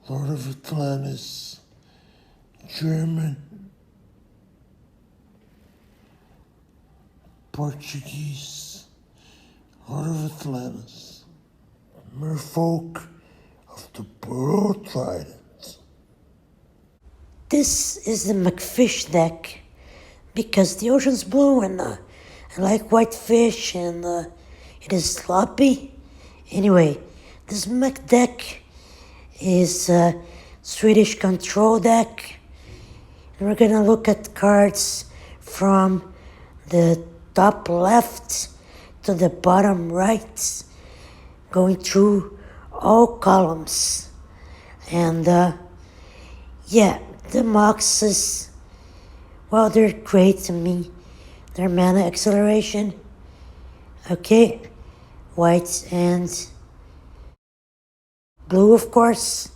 Lord of Atlantis, German, Portuguese, Lord of Atlantis, merfolk of the Pearl Trident. This is the McFish deck because the ocean's blue and I like white fish and it is sloppy. Anyway, this Mc deck is a Swedish control deck, and we're gonna look at cards from the top left to the bottom right, going through all columns. And yeah, the Moxes, well, they're great to me. Their mana acceleration, okay, white and blue, of course.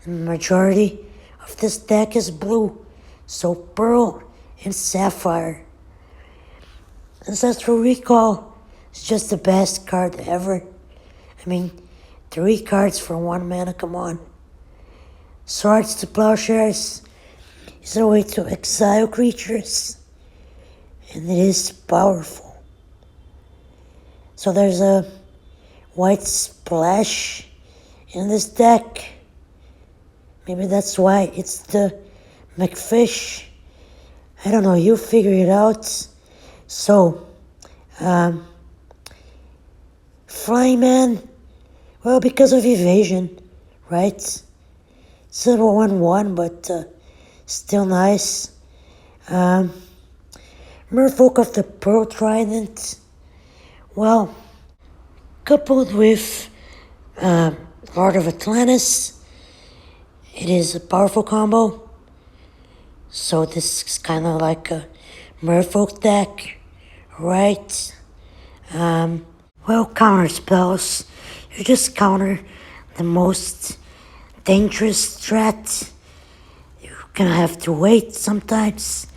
The majority of this deck is blue, so pearl and sapphire. Ancestral Recall is just the best card ever. I mean, 3 cards for 1 mana, come on. Swords to Plowshares is a way to exile creatures, and it is powerful. So there's a white splash in this deck. Maybe that's why it's the McFish. I don't know, you figure it out. So, Flying Man, well, because of evasion, right? It's a 1-1, but still nice. Merfolk of the Pearl Trident, well, coupled with Lord of Atlantis, it is a powerful combo. So this is kind of like a merfolk deck, right? Well, counter spells. You just counter the most dangerous threat. You're gonna have to wait sometimes.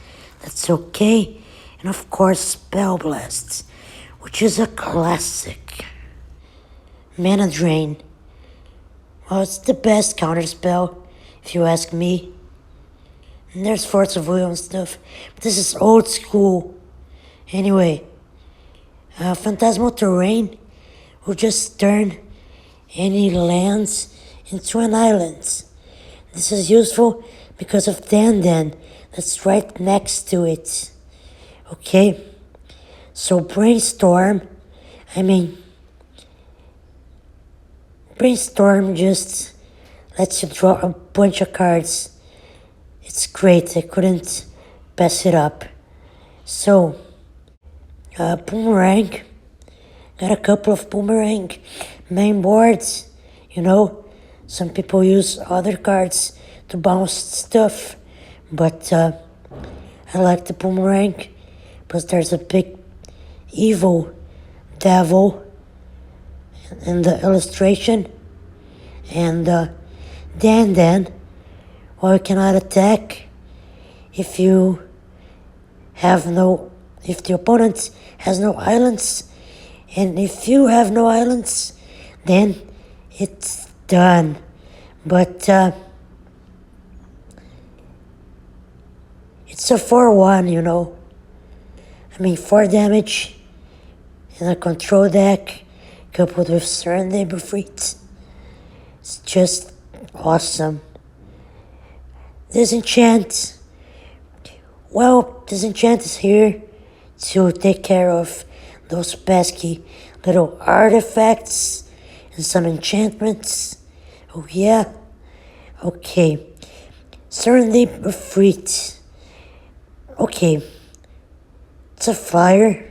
That's okay. And of course, Spell Blast, which is a classic. Mana Drain. Well, it's the best counter spell, if you ask me. And there's Force of Will and stuff, but this is old school. Anyway, Phantasmal Terrain will just turn any lands into an island. This is useful because of Dan that's right next to it. Okay, so Brainstorm just lets you draw a bunch of cards. It's great, I couldn't pass it up. So, Boomerang. Got a couple of Boomerang main boards. You know, some people use other cards to bounce stuff, but I like the Boomerang because there's a big evil devil in the illustration. And Dan, well, you cannot attack if the opponent has no islands, and if you have no islands, then it's done. But it's a 4-1, you know. 4 damage in a control deck coupled with Serenade Befreet. It's just awesome. Disenchant. Well, Disenchant is here to take care of those pesky little artifacts and some enchantments. Oh yeah. Okay. Serenade Befreet. Okay. It's a flyer,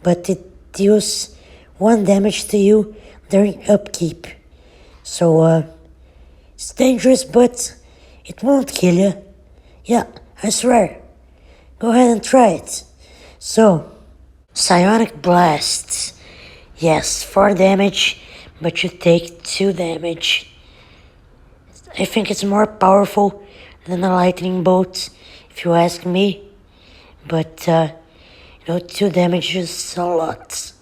but it deals 1 damage to you during upkeep. So, it's dangerous, but it won't kill you. Yeah, I swear. Go ahead and try it. So, Psionic Blast. Yes, 4 damage, but you take 2 damage. I think it's more powerful than a Lightning Bolt, if you ask me. But, 2 damage is a lot.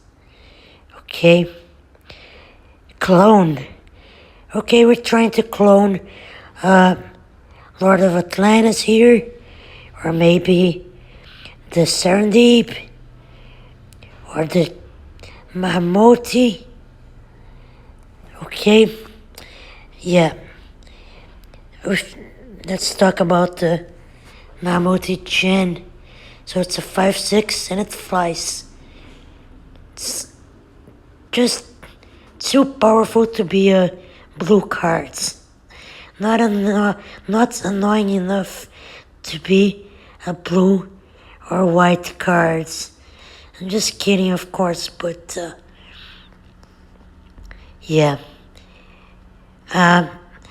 Okay. Clone. Okay, we're trying to clone Lord of Atlantis here, or maybe the Serendip, or the Mahamoti. Okay, yeah. Let's talk about the Mahamoti Gen. So it's a 5/6 and it flies. It's just too powerful to be a blue card. Not annoying enough to be a blue or white card. I'm just kidding, of course, but yeah.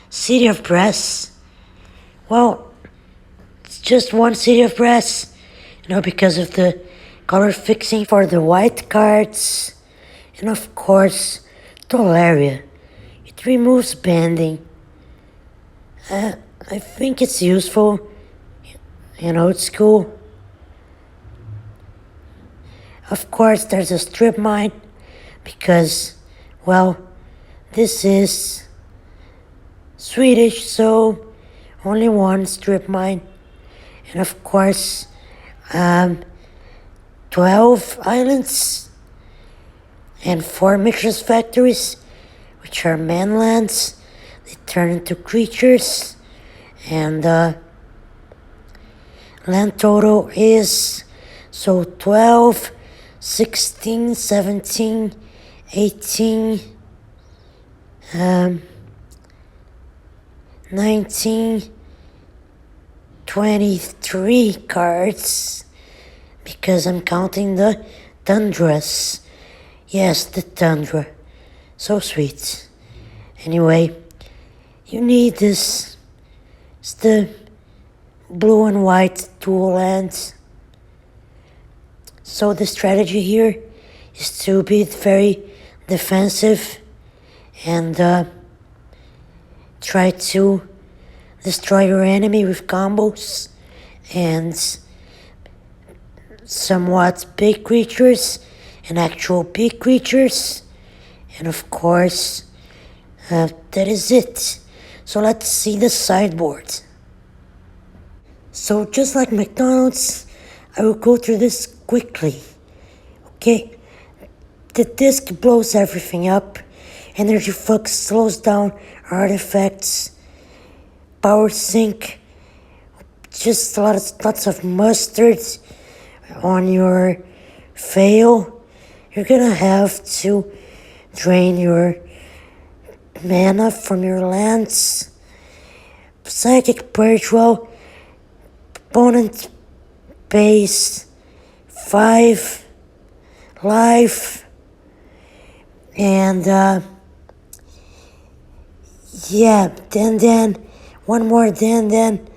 City of Brass. Well, it's just one City of Brass, because of the color fixing for the white cards, and of course, Tolaria. It removes banding. I think it's useful. It's cool. Of course, there's a strip mine because, well, this is Swedish, so only one strip mine. And of course, 12 islands and 4 mistress factories, which are manlands. They turn into creatures, and land total is 12, 16, 17, 18, 19, 23 cards, because I'm counting the tundras. Yes, the tundra. So sweet. Anyway, you need this. It's the blue and white dual lands. So the strategy here is to be very defensive and try to destroy your enemy with combos and somewhat big creatures and actual big creatures. And of course, that is it. So let's see the sideboard. So just like McDonald's, I will go through this quickly. Okay, the disc blows everything up. Energy flux slows down artifacts. Power sink, just lots of mustard on your fail. You're gonna have to drain your mana from your lands. Psychic Purge, well, opponent base 5 life, and then one more then,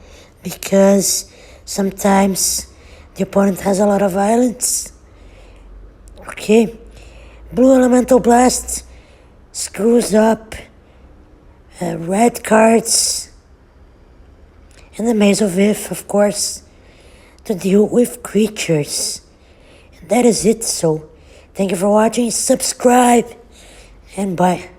because sometimes the opponent has a lot of islands. Okay, Blue Elemental Blast screws up red cards, and the Maze of If, of course, to deal with creatures. And that is it. So thank you for watching, subscribe, and bye.